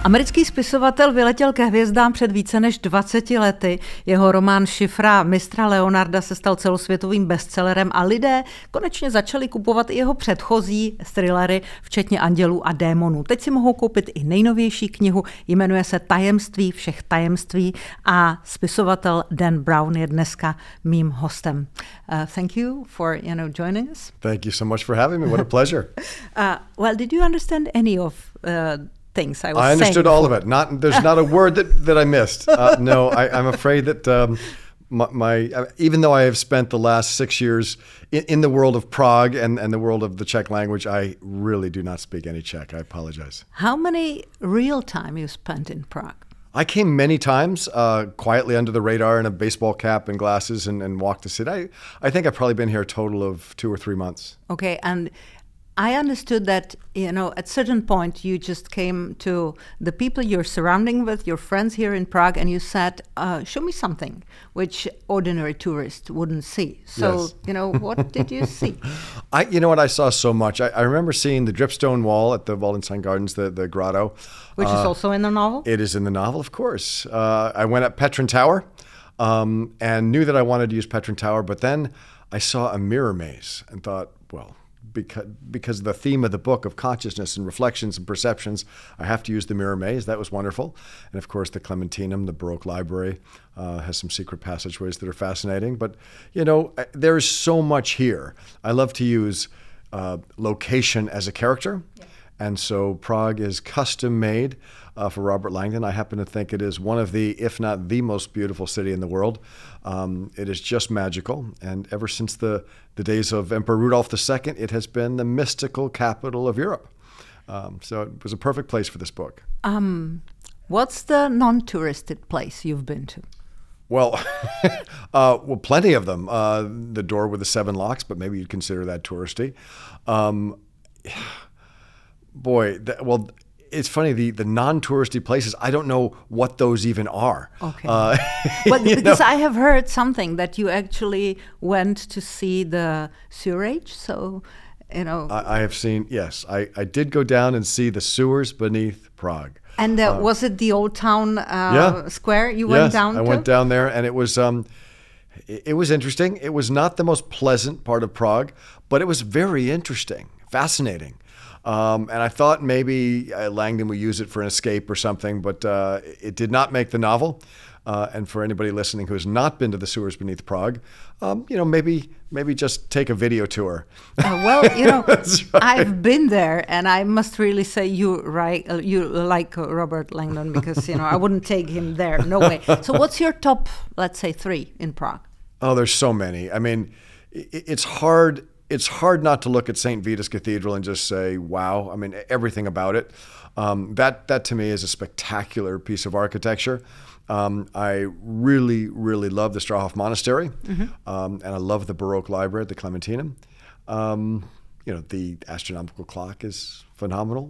Americký spisovatel vyletěl ke hvězdám před více než 20 lety. Jeho román Šifra mistra Leonarda se stal celosvětovým bestsellerem a lidé konečně začali kupovat i jeho předchozí thrillery, včetně Andělů a démonů. Teď si mohou koupit i nejnovější knihu, jmenuje se Tajemství všech tajemství a spisovatel Dan Brown je dneska mým hostem. Thank you for joining us. Thank you so much for having me. What a pleasure. Well, did you understand any of things I was saying? I understood all of it. There's not a word that I missed. No, I'm afraid that even though I have spent the last 6 years in the world of Prague and the world of the Czech language, I really do not speak any Czech. I apologize. How many real time you spent in Prague? I came many times, quietly under the radar in a baseball cap and glasses and walked the city. I think I've probably been here a total of 2 or 3 months. Okay, and I understood that, at certain point you just came to the people you're surrounding with, your friends here in Prague, and you said, show me something which ordinary tourists wouldn't see. So, yes. What did you see? You know what, I saw so much. I remember seeing the dripstone wall at the Waldenstein Gardens, the grotto. Which is also in the novel? It is in the novel, of course. I went up Petrin Tower and knew that I wanted to use Petrin Tower, but then I saw a mirror maze and thought, well, because the theme of the book of consciousness and reflections and perceptions, I have to use the mirror maze. That was wonderful. And of course, the Clementinum, the Baroque library, has some secret passageways that are fascinating. But, there's so much here. I love to use location as a character. Yeah. And so Prague is custom made for Robert Langdon. I happen to think it is one of the, if not the most beautiful city in the world. It is just magical. And ever since the days of Emperor Rudolph II, it has been the mystical capital of Europe. So it was a perfect place for this book. What's the non-touristed place you've been to? Well, plenty of them. The door with the 7 locks, but maybe you'd consider that touristy. It's funny, the non-touristy places, I don't know what those even are. Okay. But because I have heard something that you actually went to see the sewerage, so, I have seen, yes. I did go down and see the sewers beneath Prague. And was it the old town square you went down to? I went down there, and it was interesting. It was not the most pleasant part of Prague, but it was very interesting, fascinating. And I thought maybe Langdon would use it for an escape or something, but it did not make the novel. And for anybody listening who has not been to the sewers beneath Prague, maybe just take a video tour. Right. I've been there, and I must really say you like Robert Langdon, because I wouldn't take him there, no way. So what's your top, let's say, 3 in Prague? Oh, there's so many. I mean, it's hard. It's hard not to look at St. Vitus Cathedral and just say, wow. I mean, everything about it. That to me is a spectacular piece of architecture. I really, really love the Strahov Monastery. Mm-hmm. And I love the Baroque library at the Clementinum. The astronomical clock is phenomenal,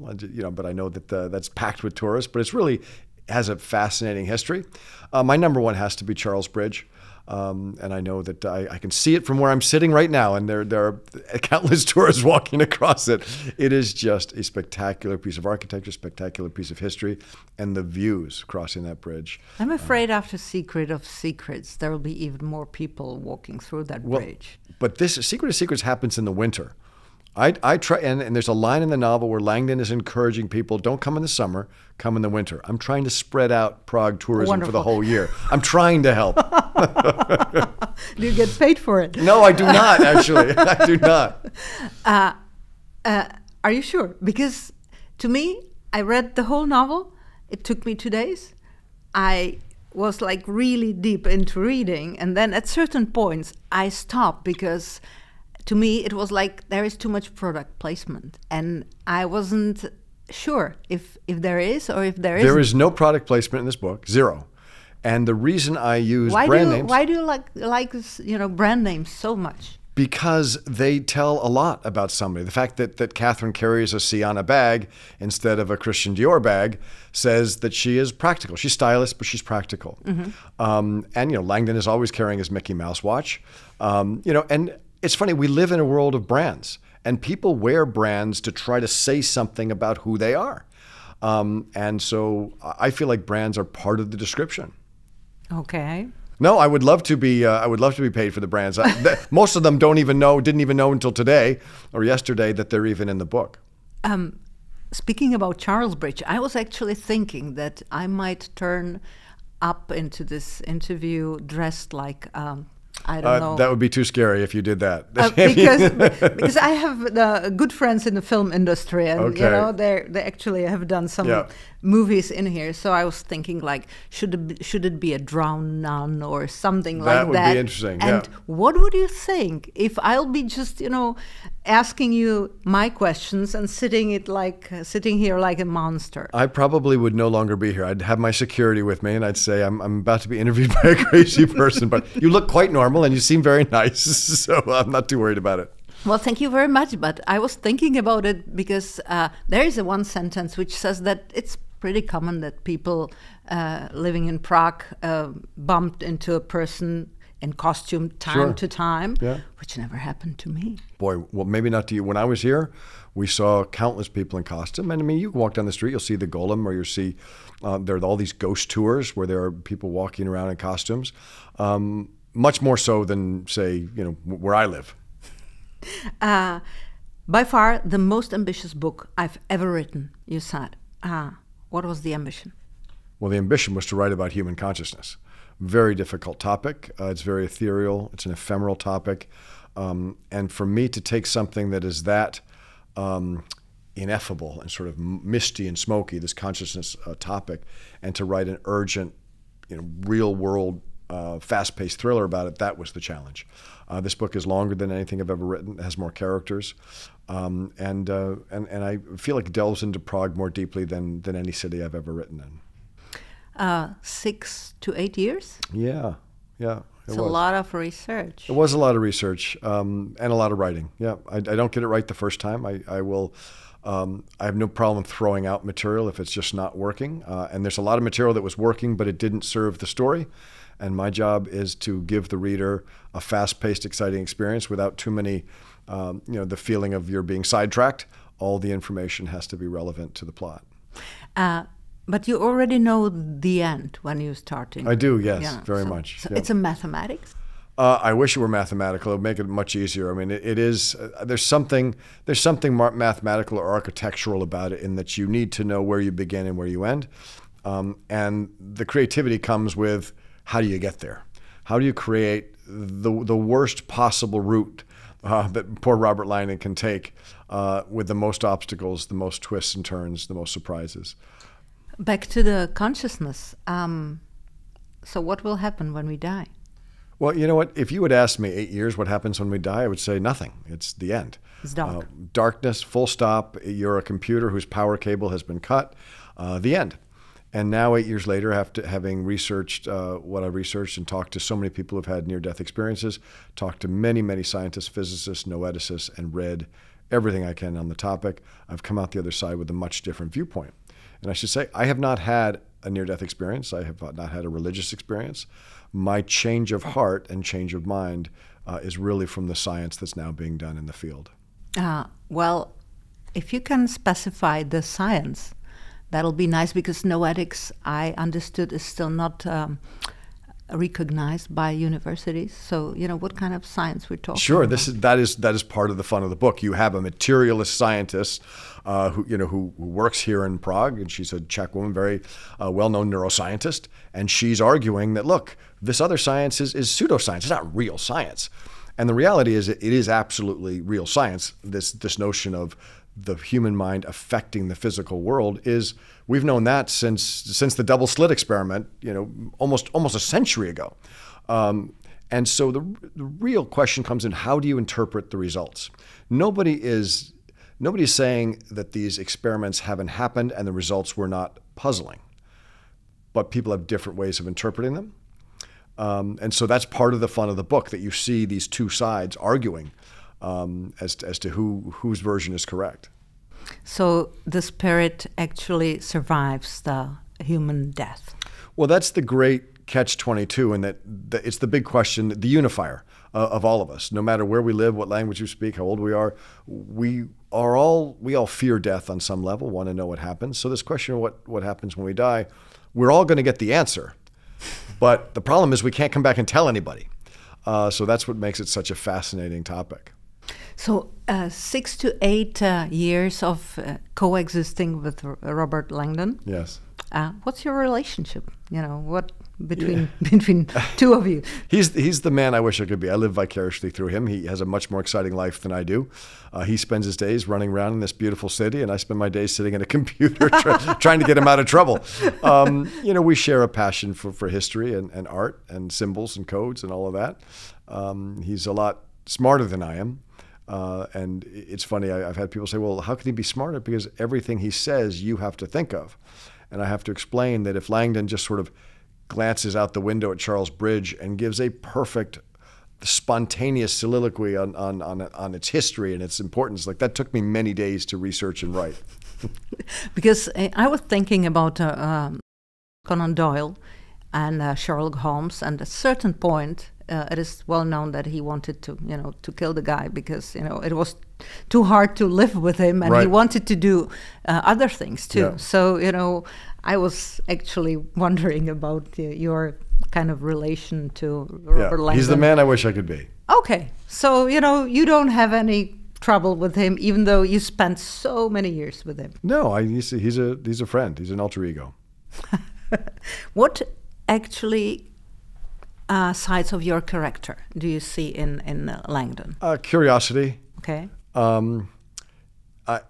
but I know that that's packed with tourists, but it's really has a fascinating history. My number 1 has to be Charles Bridge. And I know that I can see it from where I'm sitting right now, and there are countless tourists walking across it. It is just a spectacular piece of architecture, spectacular piece of history, and the views crossing that bridge. I'm afraid after Secret of Secrets, there will be even more people walking through that bridge. But this Secret of Secrets happens in the winter. I try, and there's a line in the novel where Langdon is encouraging people, don't come in the summer, come in the winter. I'm trying to spread out Prague tourism for the whole year. I'm trying to help. Do you get paid for it? No, I do not, actually. I do not. Are you sure? Because to me, I read the whole novel. It took me 2 days. I was really deep into reading. And then at certain points, I stopped because to me, it was there is too much product placement. And I wasn't sure if there is or if there isn't. There is no product placement in this book, 0. And the reason I use brand names... Why do you like brand names so much? Because they tell a lot about somebody. The fact that Catherine carries a Sienna bag instead of a Christian Dior bag says that she is practical. She's stylish, but she's practical. Mm-hmm. And Langdon is always carrying his Mickey Mouse watch. And it's funny, we live in a world of brands, and people wear brands to try to say something about who they are. And so I feel like brands are part of the description. Okay. No, I would love to be. I would love to be paid for the brands. Most of them didn't even know until today or yesterday that they're even in the book. Speaking about Charles Bridge, I was actually thinking that I might turn up into this interview dressed like I don't know. That would be too scary if you did that. Because I have good friends in the film industry, and okay. you know they actually have done some movies in here. So I was thinking, like, should it be a drowned nun or something like that? That would be interesting. And what would you think if I'll be just asking you my questions and sitting here like a monster? I probably would no longer be here. I'd have my security with me, and I'd say I'm about to be interviewed by a crazy person. But you look quite normal, and you seem very nice, so I'm not too worried about it. Well, thank you very much. But I was thinking about it because there is one sentence which says that it's pretty common that people living in Prague bumped into a person in costume time to time, which never happened to me. Boy, well, maybe not to you. When I was here, we saw countless people in costume. And I mean, you can walk down the street, you'll see the golem, or you'll see there are all these ghost tours where there are people walking around in costumes. Much more so than, say, where I live. By far, the most ambitious book I've ever written, you said. What was the ambition? Well, the ambition was to write about human consciousness. Very difficult topic. It's very ethereal. It's an ephemeral topic. And for me to take something that is that ineffable and sort of misty and smoky, this consciousness topic, and to write an urgent, real-world, fast-paced thriller about it, that was the challenge. This book is longer than anything I've ever written. It has more characters. And I feel like it delves into Prague more deeply than any city I've ever written in. 6 to 8 years? Yeah. It's a lot of research. It was a lot of research and a lot of writing. Yeah, I don't get it right the first time. I will. I have no problem throwing out material if it's just not working. And there's a lot of material that was working, but it didn't serve the story. And my job is to give the reader a fast-paced, exciting experience without too many, the feeling of you're being sidetracked. All the information has to be relevant to the plot. But you already know the end when you're starting. I do, yes, very much. So it's a mathematics? I wish it were mathematical. It would make it much easier. I mean, it is. There's something mathematical or architectural about it in that you need to know where you begin and where you end. And the creativity comes with how do you get there? How do you create the worst possible route that poor Robert Langdon can take with the most obstacles, the most twists and turns, the most surprises? Back to the consciousness. So what will happen when we die? Well, you know what? If you would ask me 8 years what happens when we die, I would say nothing. It's the end. It's dark. Darkness, full stop. You're a computer whose power cable has been cut. The end. And now 8 years later, having researched what I've researched and talked to so many people who've had near-death experiences, talked to many, many scientists, physicists, noeticists, and read everything I can on the topic, I've come out the other side with a much different viewpoint. And I should say, I have not had a near-death experience. I have not had a religious experience. My change of heart and change of mind is really from the science that's now being done in the field. Well, if you can specify the science, that'll be nice, because noetics, I understood, is still not recognized by universities. So, what kind of science we're talking Sure, about? that is part of the fun of the book. You have a materialist scientist who works here in Prague, and she's a Czech woman, very well-known neuroscientist, and she's arguing that, look, this other science is pseudoscience. It's not real science. And the reality is it is absolutely real science. This notion of the human mind affecting the physical world we've known that since the double slit experiment, almost a century ago. And so the real question comes in, how do you interpret the results? Nobody is saying that these experiments haven't happened and the results were not puzzling, but people have different ways of interpreting them. And so that's part of the fun of the book, that you see these two sides arguing as to whose version is correct. So the spirit actually survives the human death. Well, that's the great catch-22, and that it's the big question, the unifier of all of us. No matter where we live, what language we speak, how old we are, we we all fear death on some level, want to know what happens. So this question of what happens when we die, we're all going to get the answer. But the problem is we can't come back and tell anybody. So that's what makes it such a fascinating topic. So 6 to 8 years of coexisting with Robert Langdon. Yes. What's your relationship? You know, what between two of you? He's the man I wish I could be. I live vicariously through him. He has a much more exciting life than I do. He spends his days running around in this beautiful city, and I spend my days sitting at a computer trying to get him out of trouble. You know, we share a passion for history and art and symbols and codes and all of that. He's a lot smarter than I am. And it's funny, I've had people say, well, how can he be smarter? Because everything he says, you have to think of. And I have to explain that if Langdon just sort of glances out the window at Charles Bridge and gives a perfect, spontaneous soliloquy on its history and its importance, like that took me many days to research and write. Because I was thinking about Conan Doyle and Sherlock Holmes, and at a certain point, it is well known that he wanted to kill the guy because it was too hard to live with him, and he wanted to do other things too. Yeah. So I was actually wondering about your kind of relation to Robert Langdon. He's the man I wish I could be. Okay, so you don't have any trouble with him, even though you spent so many years with him. No, he's a friend. He's an alter ego. What actually sides of your character do you see in Langdon? Curiosity. Okay.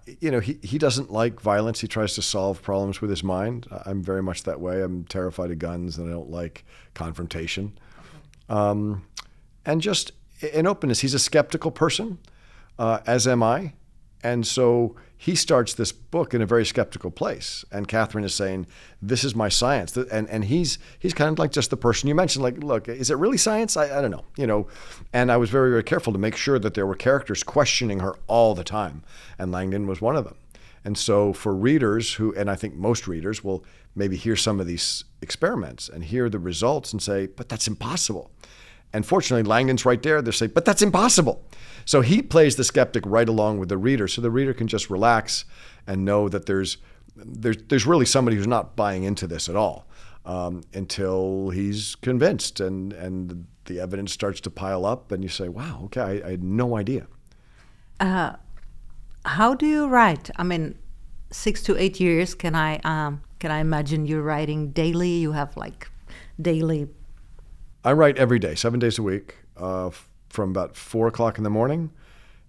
He doesn't like violence. He tries to solve problems with his mind. I'm very much that way. I'm terrified of guns, and I don't like confrontation. And just in openness. He's a skeptical person, as am I. And so he starts this book in a very skeptical place. And Catherine is saying, this is my science. And he's kind of like just the person you mentioned, like, look, is it really science? I don't know, And I was very, very careful to make sure that there were characters questioning her all the time. And Langdon was one of them. And so for readers and I think most readers will maybe hear some of these experiments and hear the results and say, but that's impossible. And fortunately, Langdon's right there. They say, but that's impossible. So he plays the skeptic right along with the reader, so the reader can just relax and know that there's really somebody who's not buying into this at all until he's convinced, and the evidence starts to pile up, and you say, wow, okay, I had no idea. How do you write? I mean, 6 to 8 years. Can I imagine you writing daily? You have like daily. I write every day, 7 days a week, from about 4 o'clock in the morning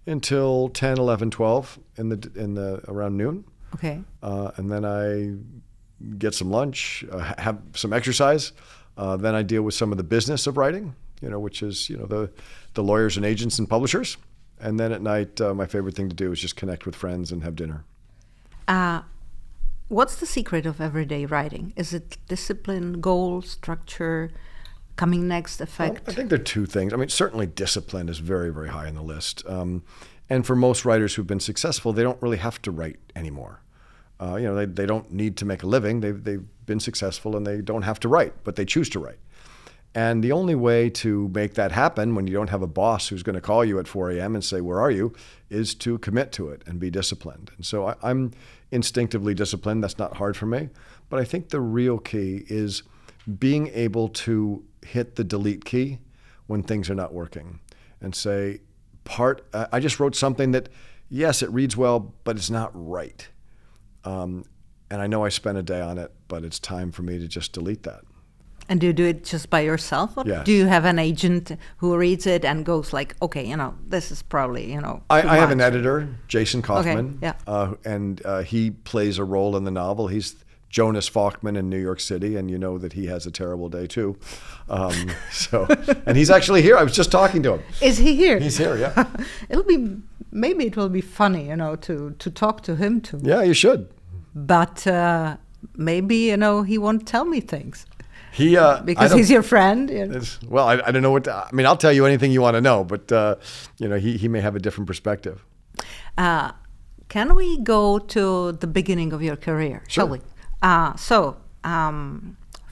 until 10, 11, 12 in the around noon. Okay. And then I get some lunch, have some exercise. Then I deal with some of the business of writing, which is the lawyers and agents and publishers. And then at night, my favorite thing to do is just connect with friends and have dinner. What's the secret of everyday writing? Is it discipline, goal, structure? Coming next effect? Well, I think there are two things. I mean, certainly discipline is very, very high on the list. And for most writers who've been successful, they don't really have to write anymore. They don't need to make a living. They've been successful and they don't have to write, but they choose to write. And the only way to make that happen when you don't have a boss who's going to call you at 4 a.m. and say, where are you, is to commit to it and be disciplined. And so I'm instinctively disciplined. That's not hard for me. But I think the real key is being able to hit the delete key when things are not working and say, I just wrote something that, yes, it reads well, but it's not right. And I know I spent a day on it, but it's time for me to just delete that. And do you do it just by yourself? Or yes. Do you have an agent who reads it and goes like, okay, this is probably, I have an editor, Jason Kaufman, okay, yeah. And he plays a role in the novel. He's Jonas Falkman in New York City, and you know that he has a terrible day too. And he's actually here. I was just talking to him. Is he here? He's here, yeah. Maybe it will be funny, to talk to him too. Yeah, you should. But maybe he won't tell me things. Because he's your friend. Well, I don't know I'll tell you anything you want to know, but he may have a different perspective. Can we go to the beginning of your career? Sure. Shall we?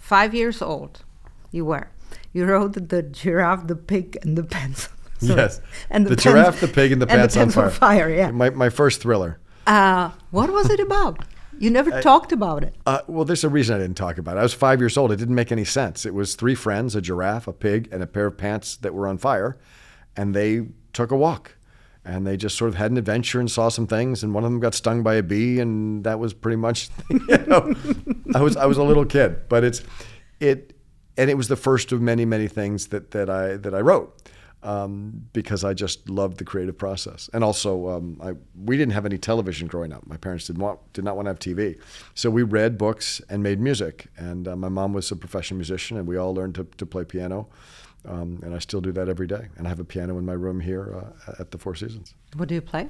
5 years old you were. You wrote The Giraffe, the Pig, and the Pencil. Sorry. Yes. And the Giraffe, the Pig, and the Pants on Fire. Yeah. My first thriller. What was it about? You never talked about it. Well, there's a reason I didn't talk about it. I was 5 years old. It didn't make any sense. It was three friends, a giraffe, a pig, and a pair of pants that were on fire. And they took a walk. And they just sort of had an adventure and saw some things. And one of them got stung by a bee. And that was pretty much, I was a little kid. But it was the first of many, many things that I wrote. Because I just loved the creative process. And also, we didn't have any television growing up. My parents did not want to have TV. So we read books and made music. And my mom was a professional musician, and we all learned to play piano. And I still do that every day. And I have a piano in my room here at the Four Seasons. What do you play?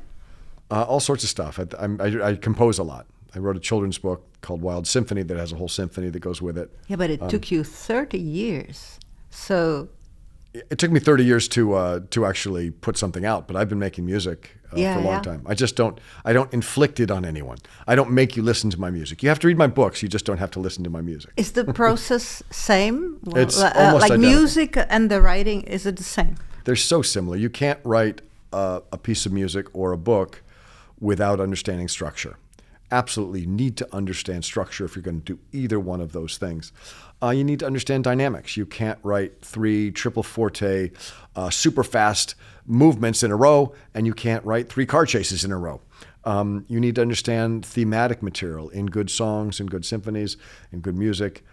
All sorts of stuff. I compose a lot. I wrote a children's book called Wild Symphony that has a whole symphony that goes with it. Yeah, but it took you 30 years. So... It took me 30 years to actually put something out, but I've been making music for a long time. I don't inflict it on anyone. I don't make you listen to my music. You have to read my books. You just don't have to listen to my music. Is the process same? It's almost like identical. Music and the writing, is it the same? They're so similar. You can't write a piece of music or a book without understanding structure. Absolutely need to understand structure if you're going to do either one of those things. You need to understand dynamics. You can't write 3 triple forte, super fast movements in a row, and you can't write 3 car chases in a row. You need to understand thematic material in good songs, in good symphonies, in good music.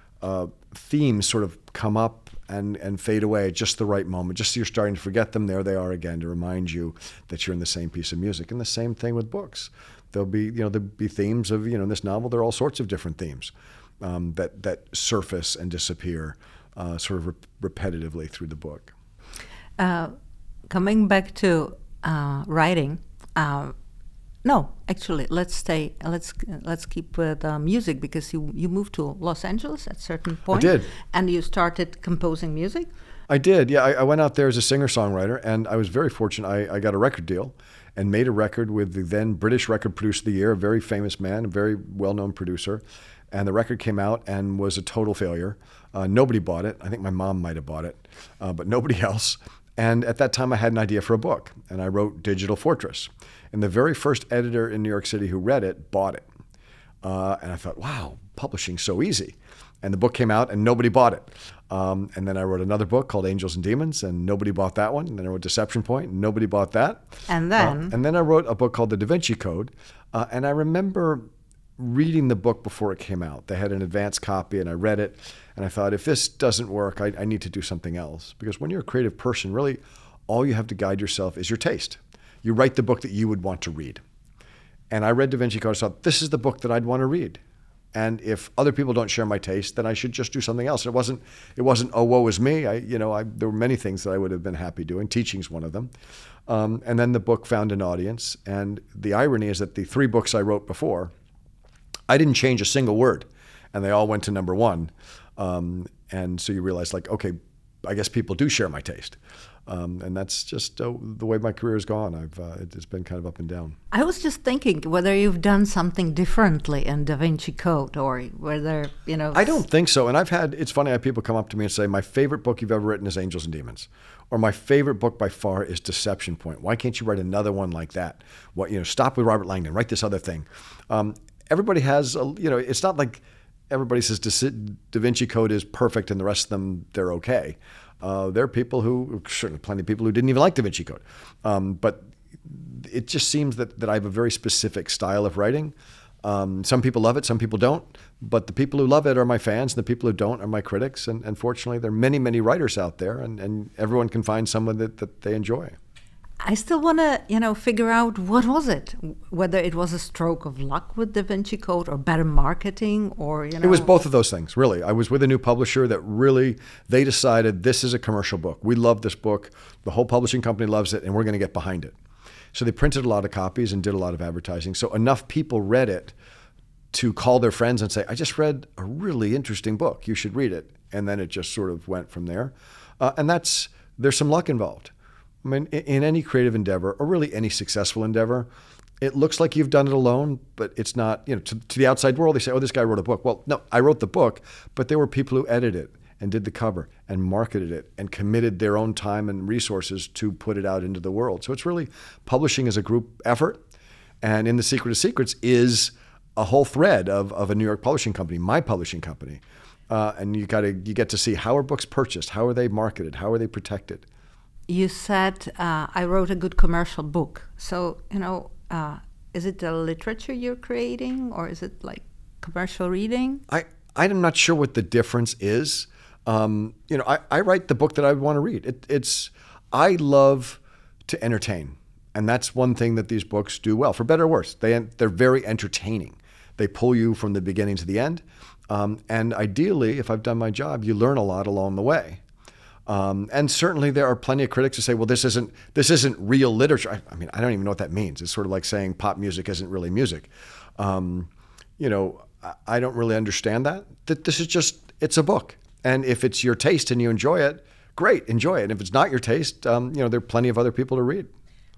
Themes sort of come up and fade away at just the right moment. Just as you're starting to forget them, there they are again to remind you that you're in the same piece of music. And the same thing with books. There'll be themes of, in this novel, there are all sorts of different themes that surface and disappear sort of repetitively through the book. Coming back to writing, no, actually, let's keep with music, because you moved to Los Angeles at a certain point. I did. And you started composing music? I did, yeah. I went out there as a singer-songwriter, and I was very fortunate. I got a record deal and made a record with the then British Record Producer of the Year, a very famous man, a very well-known producer. And the record came out and was a total failure. Nobody bought it. I think my mom might have bought it, but nobody else. And at that time, I had an idea for a book, and I wrote Digital Fortress. And the very first editor in New York City who read it bought it. And I thought, wow, publishing's so easy. And the book came out, and nobody bought it. And then I wrote another book called Angels and Demons, and nobody bought that one. And then I wrote Deception Point, and nobody bought that. And then? I wrote a book called The Da Vinci Code. And I remember reading the book before it came out. They had an advance copy, and I read it. And I thought, if this doesn't work, I need to do something else. Because when you're a creative person, really, all you have to guide yourself is your taste. You write the book that you would want to read. And I read Da Vinci Code and thought, this is the book that I'd want to read. And if other people don't share my taste, then I should just do something else. It wasn't, oh, woe is me. There were many things that I would have been happy doing. Teaching's one of them. And then the book found an audience. And the irony is that the 3 books I wrote before, I didn't change a single word. And they all went to #1. And so you realize, like, okay, I guess people do share my taste. And that's just the way my career has gone. It's been kind of up and down. I was just thinking whether you've done something differently in Da Vinci Code, or whether, I don't think so. And it's funny, I have people come up to me and say, my favorite book you've ever written is Angels and Demons. Or my favorite book by far is Deception Point. Why can't you write another one like that? Stop with Robert Langdon, write this other thing. Everybody has, it's not like everybody says Da Vinci Code is perfect and the rest of them, they're okay. There are people certainly plenty of people who didn't even like Da Vinci Code. But it just seems that I have a very specific style of writing. Some people love it, some people don't. But the people who love it are my fans, and the people who don't are my critics. And fortunately, there are many, many writers out there, and everyone can find someone that they enjoy. I still want to, figure out what was it, whether it was a stroke of luck with Da Vinci Code or better marketing or, It was both of those things, really. I was with a new publisher that really, they decided this is a commercial book. We love this book. The whole publishing company loves it, and we're going to get behind it. So they printed a lot of copies and did a lot of advertising. So enough people read it to call their friends and say, I just read a really interesting book. You should read it. And then it just sort of went from there. And there's some luck involved. I mean, in any creative endeavor, or really any successful endeavor, it looks like you've done it alone, but it's not, to the outside world, they say, oh, this guy wrote a book. Well, no, I wrote the book, but there were people who edited it, and did the cover and marketed it and committed their own time and resources to put it out into the world. So it's really publishing as a group effort. And In the Secret of Secrets is a whole thread of a New York publishing company, my publishing company. And you get to see, how are books purchased? How are they marketed? How are they protected? You said, I wrote a good commercial book. So, is it the literature you're creating, or is it like commercial reading? I'm not sure what the difference is. I write the book that I want to read. I love to entertain. And that's one thing that these books do well, for better or worse. They're very entertaining. They pull you from the beginning to the end. And ideally, if I've done my job, you learn a lot along the way. And certainly there are plenty of critics who say, well, this isn't real literature. I mean, I don't even know what that means. It's sort of like saying pop music isn't really music. I don't really understand that. That this is it's a book. And if it's your taste and you enjoy it, great, enjoy it. And if it's not your taste, there are plenty of other people to read.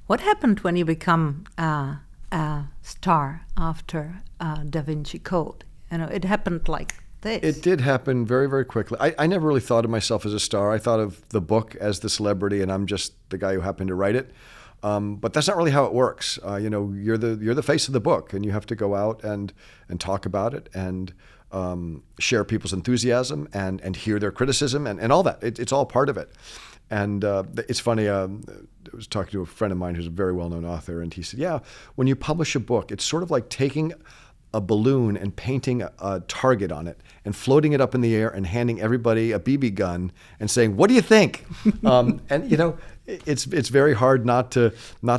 What happened when you become a star after Da Vinci Code? It happened like this. It did happen very, very quickly. I never really thought of myself as a star. I thought of the book as the celebrity, and I'm just the guy who happened to write it. But that's not really how it works. You're the face of the book, and you have to go out and talk about it and share people's enthusiasm and hear their criticism and all that. It's all part of it. And it's funny, I was talking to a friend of mine who's a very well-known author, and he said, yeah, when you publish a book, it's sort of like taking a balloon and painting a target on it and floating it up in the air and handing everybody a BB gun and saying, what do you think? It's very hard not to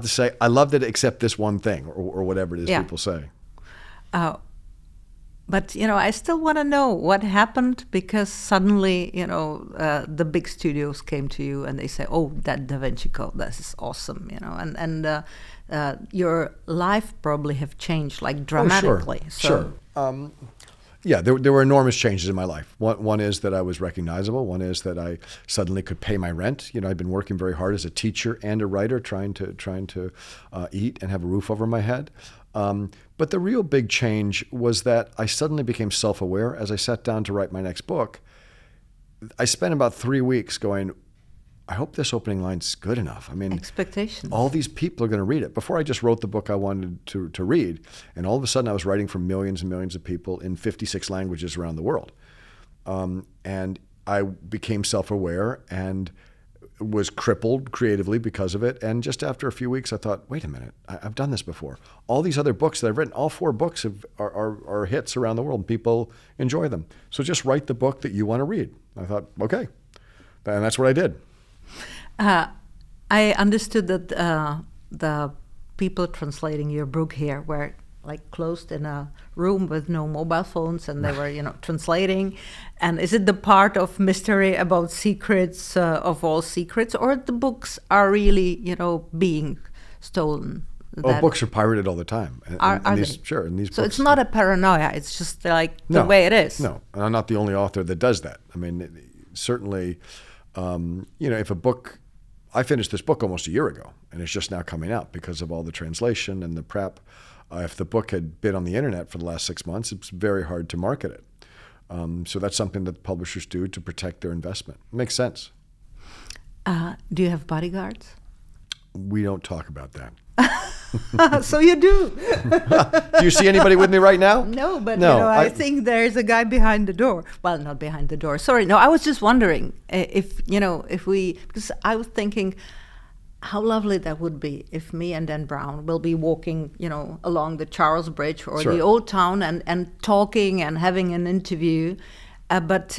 say, I loved it except this one thing, or whatever it is people say. But, I still want to know what happened, because suddenly, the big studios came to you and they say, oh, that Da Vinci Code, this is awesome, and your life probably have changed like dramatically. Oh, sure. There were enormous changes in my life. One is that I was recognizable. One is that I suddenly could pay my rent. I'd been working very hard as a teacher and a writer, trying to eat and have a roof over my head. But the real big change was that I suddenly became self-aware as I sat down to write my next book. I spent about 3 weeks going, I hope this opening line's good enough. I mean, expectations. All these people are going to read it. Before I just wrote the book I wanted to read, and all of a sudden I was writing for millions and millions of people in 56 languages around the world. And I became self-aware and was crippled creatively because of it. And just after a few weeks, I thought, wait a minute, I've done this before. All these other books that I've written, all 4 books are hits around the world, and people enjoy them. So just write the book that you want to read. I thought, okay. And that's what I did. I understood that the people translating your book here were like closed in a room with no mobile phones, and they were, translating. And is it the part of mystery about secrets of all secrets, or the books are really, being stolen? Books are pirated all the time. Are they? Sure. And these so books, it's not a paranoia. It's just like the way it is. No, and I'm not the only author that does that. I mean, certainly, if a book, I finished this book almost a year ago, and it's just now coming out because of all the translation and the prep. If the book had been on the internet for the last 6 months, it's very hard to market it. So that's something that publishers do to protect their investment. It makes sense. Do you have bodyguards? We don't talk about that. So you do. Do you see anybody with me right now? No, but I think there's a guy behind the door. Well, not behind the door. Sorry. No, I was just wondering if because I was thinking how lovely that would be if me and Dan Brown will be walking, along the Charles Bridge or the Old Town and talking and having an interview. But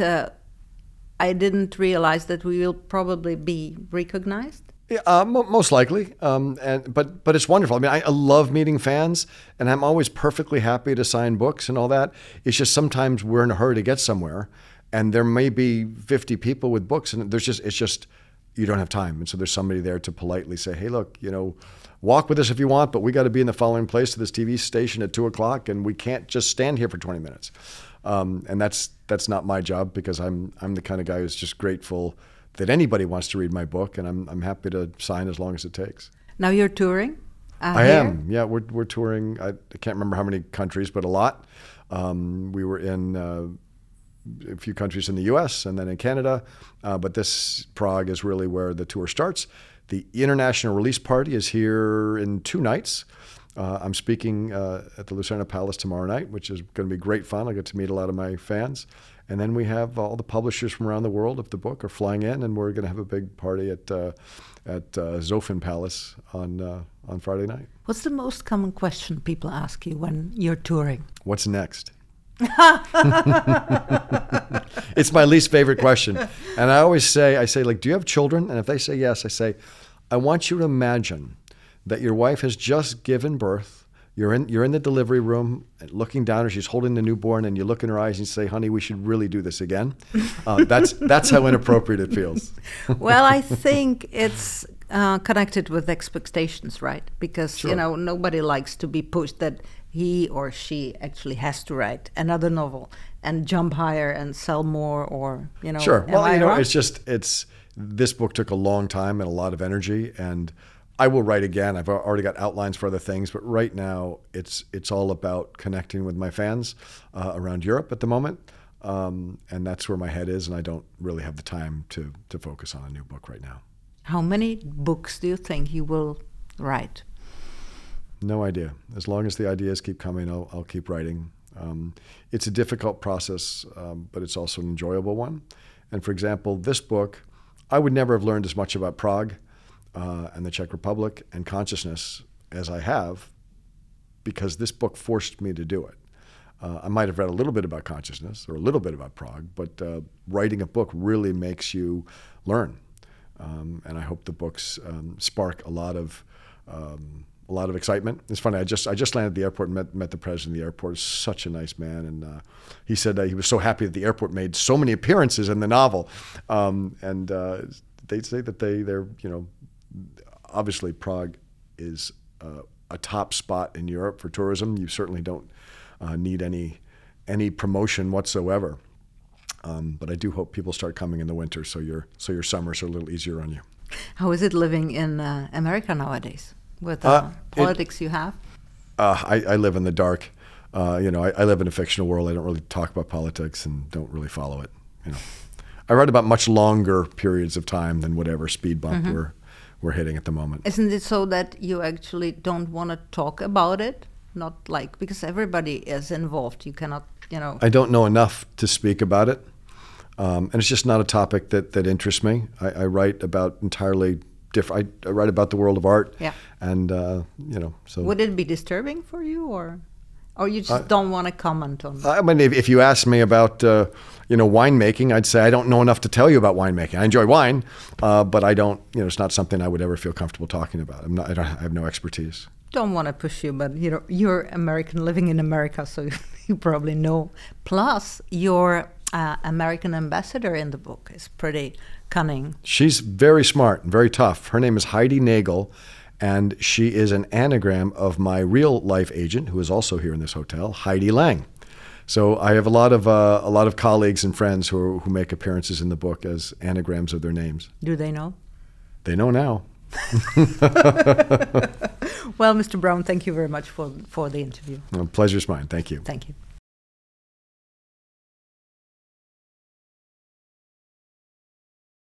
I didn't realize that we will probably be recognized. Yeah, most likely, but it's wonderful. I mean, I love meeting fans, and I'm always perfectly happy to sign books and all that. It's just sometimes we're in a hurry to get somewhere, and there may be 50 people with books, and it's just you don't have time. And so there's somebody there to politely say, hey, look, walk with us if you want, but we got to be in the following place to this TV station at 2:00, and we can't just stand here for 20 minutes. And that's not my job, because I'm the kind of guy who's just grateful that anybody wants to read my book, and I'm happy to sign as long as it takes. Now you're touring? I am. Yeah, we're touring. I can't remember how many countries, but a lot. We were in a few countries in the U.S. and then in Canada. But this Prague is really where the tour starts. The international release party is here in 2 nights. I'm speaking at the Lucerna Palace tomorrow night, which is going to be great fun. I get to meet a lot of my fans. And then we have all the publishers from around the world of the book are flying in, and we're going to have a big party at Zofen Palace on Friday night. What's the most common question people ask you when you're touring? What's next? It's my least favorite question. And I always say, like, do you have children? And if they say yes, I say, I want you to imagine that your wife has just given birth. You're in the delivery room looking down her. She's holding the newborn, and you look in her eyes and you say, honey, we should really do this again. That's how inappropriate it feels. Well, I think it's connected with expectations, right? Because, Sure. Nobody likes to be pushed that he or she actually has to write another novel and jump higher and sell more, or, Sure. Well, wrong? This book took a long time and a lot of energy, and I will write again. I've already got outlines for other things, but right now it's all about connecting with my fans around Europe at the moment, and that's where my head is, and I don't really have the time to focus on a new book right now. How many books do you think you will write? No idea. As long as the ideas keep coming, I'll keep writing. It's a difficult process, but it's also an enjoyable one. And for example, this book, I would never have learned as much about Prague and the Czech Republic and consciousness as I have, because this book forced me to do it. I might have read a little bit about consciousness or a little bit about Prague, but writing a book really makes you learn. And I hope the books spark a lot of excitement. It's funny. I just landed at the airport and met the president of the airport. He's such a nice man, and he said he was so happy that the airport made so many appearances in the novel. They say that they're obviously Prague is a top spot in Europe for tourism. You certainly don't need any promotion whatsoever. But I do hope people start coming in the winter, so your summers are a little easier on you. How is it living in America nowadays with politics you have? I live in the dark. I live in a fictional world. I don't really talk about politics and don't really follow it. I write about much longer periods of time than whatever speed bump we're hitting at the moment. Isn't it so that you actually don't want to talk about it? Not like, because everybody is involved. You cannot, I don't know enough to speak about it. And it's just not a topic that interests me. I write about entirely different. I write about the world of art. Yeah. And, so. Would it be disturbing for you, or you just don't want to comment on that? I mean, if you ask me about, winemaking, I'd say I don't know enough to tell you about winemaking. I enjoy wine, but I don't, it's not something I would ever feel comfortable talking about. I have no expertise. Don't want to push you, but you're American living in America, so you probably know. Plus, your American ambassador in the book is pretty cunning. She's very smart and very tough. Her name is Heidi Nagel, and she is an anagram of my real life agent, who is also here in this hotel, Heidi Lang. So I have a lot of colleagues and friends who make appearances in the book as anagrams of their names. Do they know? They know now. Well, Mr. Brown, thank you very much for the interview. Pleasure's mine. Thank you. Thank you.